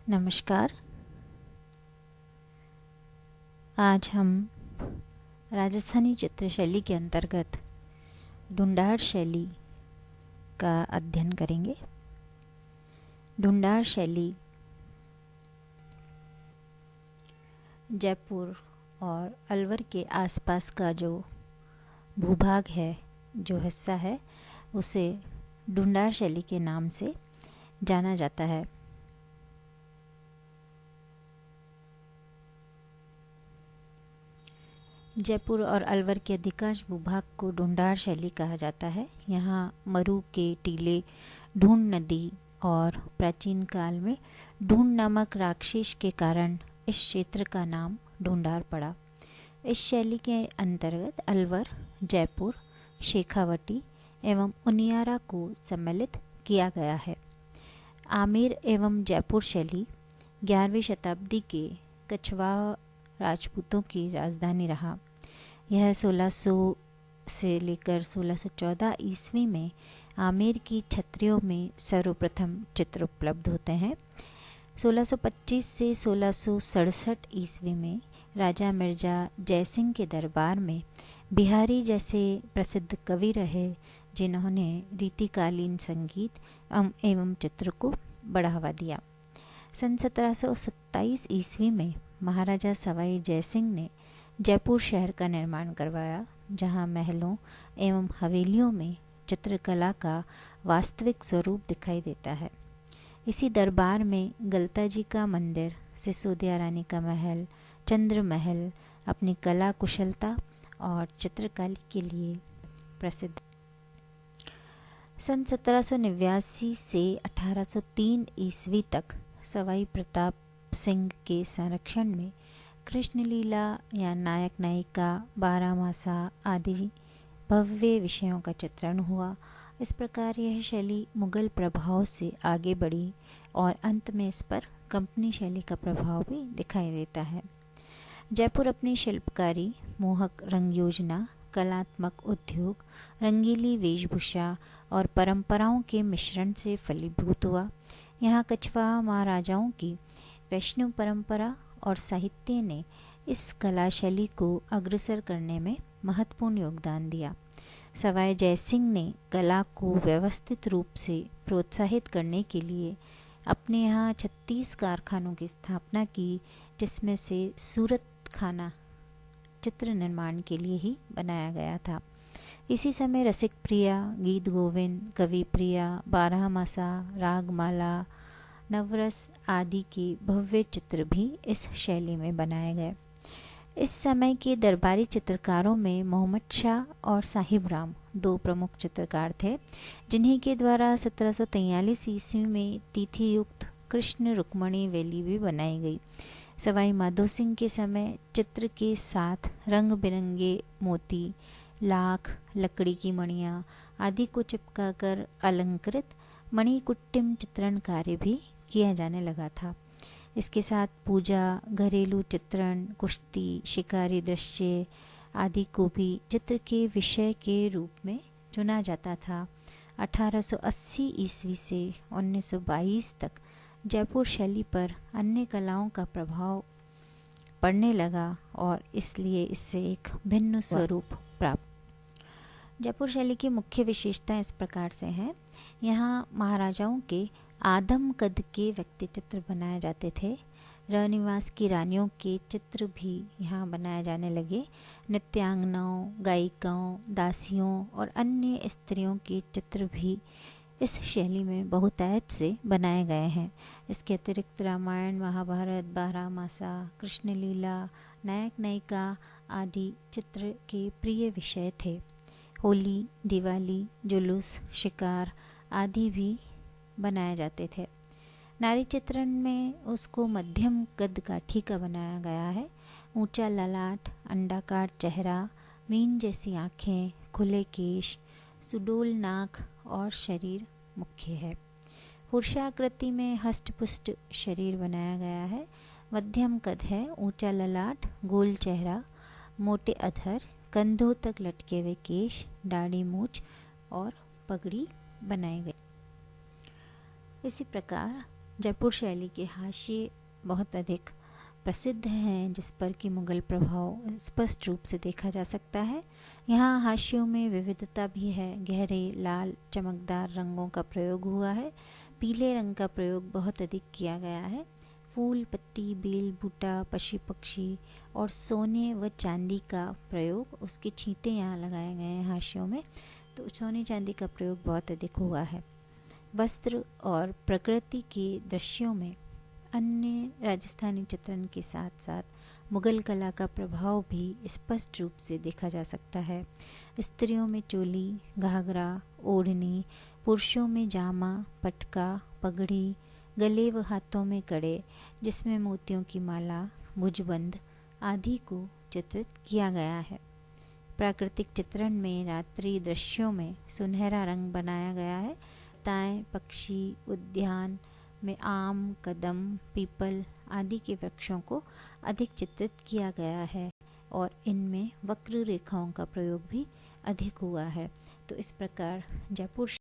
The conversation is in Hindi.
नमस्कार। आज हम राजस्थानी चित्र शैली के अंतर्गत ढूंढाड़ शैली का अध्ययन करेंगे। ढूंढाड़ शैली जयपुर और अलवर के आसपास का जो भूभाग है, जो हिस्सा है, उसे ढूंढाड़ शैली के नाम से जाना जाता है। जयपुर और अलवर के अधिकांश भूभाग को ढूंढाड़ शैली कहा जाता है। यहाँ मरु के टीले, ढूंढ नदी और प्राचीन काल में ढूंढ नामक राक्षस के कारण इस क्षेत्र का नाम ढूंढाड़ पड़ा। इस शैली के अंतर्गत अलवर, जयपुर, शेखावटी एवं उनियारा को सम्मिलित किया गया है। आमेर एवं जयपुर शैली 11वीं शताब्दी के कछवा राजपूतों की राजधानी रहा। यह 1600 से लेकर 1614 ईस्वी में आमेर की छत्रियों में सर्वप्रथम चित्र उपलब्ध होते हैं। 1625 से 1667 ईस्वी में राजा मिर्जा जयसिंह के दरबार में बिहारी जैसे प्रसिद्ध कवि रहे, जिन्होंने रीतिकालीन संगीत एवं चित्र को बढ़ावा दिया। सन 1727 ईस्वी में महाराजा सवाई जयसिंह ने जयपुर शहर का निर्माण करवाया, जहां महलों एवं हवेलियों में चित्रकला का वास्तविक स्वरूप दिखाई देता है। इसी दरबार में गलता जी का मंदिर, सिसोदिया रानी का महल, चंद्र महल अपनी कला कुशलता और चित्रकला के लिए प्रसिद्ध। सन 1789 से 1803 ईस्वी तक सवाई प्रताप सिंह के संरक्षण में कृष्ण लीला या नायक नायिका, बारहमासा आदि भव्य विषयों का चित्रण हुआ। इस प्रकार यह शैली मुगल प्रभाव से आगे बढ़ी और अंत में इस पर कंपनी शैली का प्रभाव भी दिखाई देता है। जयपुर अपनी शिल्पकारी, मोहक रंग योजना, कलात्मक उद्योग, रंगीली वेशभूषा और परंपराओं के मिश्रण से फलीभूत हुआ। यहाँ कछवा महाराजाओं की वैष्णव परंपरा और साहित्य ने इस कला शैली को अग्रसर करने में महत्वपूर्ण योगदान दिया। सवाई जयसिंह ने कला को व्यवस्थित रूप से प्रोत्साहित करने के लिए अपने यहाँ 36 कारखानों की स्थापना की, जिसमें से सूरत खाना चित्र निर्माण के लिए ही बनाया गया था। इसी समय रसिक प्रिया, गीत गोविंद, कवि प्रिया, बारहमासा, रागमाला, नवरस आदि के भव्य चित्र भी इस शैली में बनाए गए। इस समय के दरबारी चित्रकारों में मोहम्मद शाह और साहिब राम दो प्रमुख चित्रकार थे, जिन्हीं के द्वारा 1743 ईस्वी में तिथि युक्त कृष्ण रुक्मणी वेली भी बनाई गई। सवाई माधो सिंह के समय चित्र के साथ रंग बिरंगे मोती, लाख, लकड़ी की मणियाँ आदि को चिपकाकर अलंकृत मणिकुट्टिम चित्रण कार्य भी किया जाने लगा था। इसके साथ पूजा, घरेलू चित्रण, कुश्ती, शिकारी दृश्य आदि को भी चित्र के विषय के रूप में चुना जाता था। 1880 ईस्वी से 1922 तक जयपुर शैली पर अन्य कलाओं का प्रभाव पड़ने लगा और इसलिए इससे एक भिन्न स्वरूप प्राप्त। जयपुर शैली की मुख्य विशेषताएं इस प्रकार से हैं। यहाँ महाराजाओं के आदम कद के व्यक्ति चित्र बनाए जाते थे। रनिवास की रानियों के चित्र भी यहाँ बनाए जाने लगे। नृत्यांगनाओं, गायिकाओं, दासियों और अन्य स्त्रियों के चित्र भी इस शैली में बहुतायत से बनाए गए हैं। इसके अतिरिक्त रामायण, महाभारत, बारहमासा, कृष्ण लीला, नायक नायिका आदि चित्र के प्रिय विषय थे। होली, दिवाली, जुलूस, शिकार आदि भी बनाए जाते थे। नारी चित्रण में उसको मध्यम कद काठी का बनाया गया है। ऊंचा ललाट, अंडाकार चेहरा, मीन जैसी आँखें, खुले केश, सुडोल नाक और शरीर मुख्य है। पुरुषाकृति में हष्टपुष्ट शरीर बनाया गया है। मध्यम कद है, ऊंचा ललाट, गोल चेहरा, मोटे अधर, कंधों तक लटके हुए केश, दाढ़ी मूछ और पगड़ी बनाई गई। इसी प्रकार जयपुर शैली के हाशिए बहुत अधिक प्रसिद्ध हैं, जिस पर कि मुग़ल प्रभाव स्पष्ट रूप से देखा जा सकता है। यहाँ हाशियों में विविधता भी है। गहरे लाल चमकदार रंगों का प्रयोग हुआ है। पीले रंग का प्रयोग बहुत अधिक किया गया है। फूल, पत्ती, बेल, बूटा, पशु पक्षी और सोने व चांदी का प्रयोग, उसके छींटे यहाँ लगाए गए हैं हाशियों में, तो सोने चांदी का प्रयोग बहुत अधिक हुआ है। वस्त्र और प्रकृति के दृश्यों में अन्य राजस्थानी चित्रण के साथ साथ मुग़ल कला का प्रभाव भी स्पष्ट रूप से देखा जा सकता है। स्त्रियों में चोली, घाघरा, ओढ़नी, पुरुषों में जामा, पटका, पगड़ी, गले व हाथों में कड़े जिसमें मोतियों की माला, भुजबंद आदि को चित्रित किया गया है। प्राकृतिक चित्रण में रात्रि दृश्यों में सुनहरा रंग बनाया गया है। लताएं, पक्षी, उद्यान में आम, कदम, पीपल आदि के वृक्षों को अधिक चित्रित किया गया है और इनमें वक्र रेखाओं का प्रयोग भी अधिक हुआ है। तो इस प्रकार जयपुर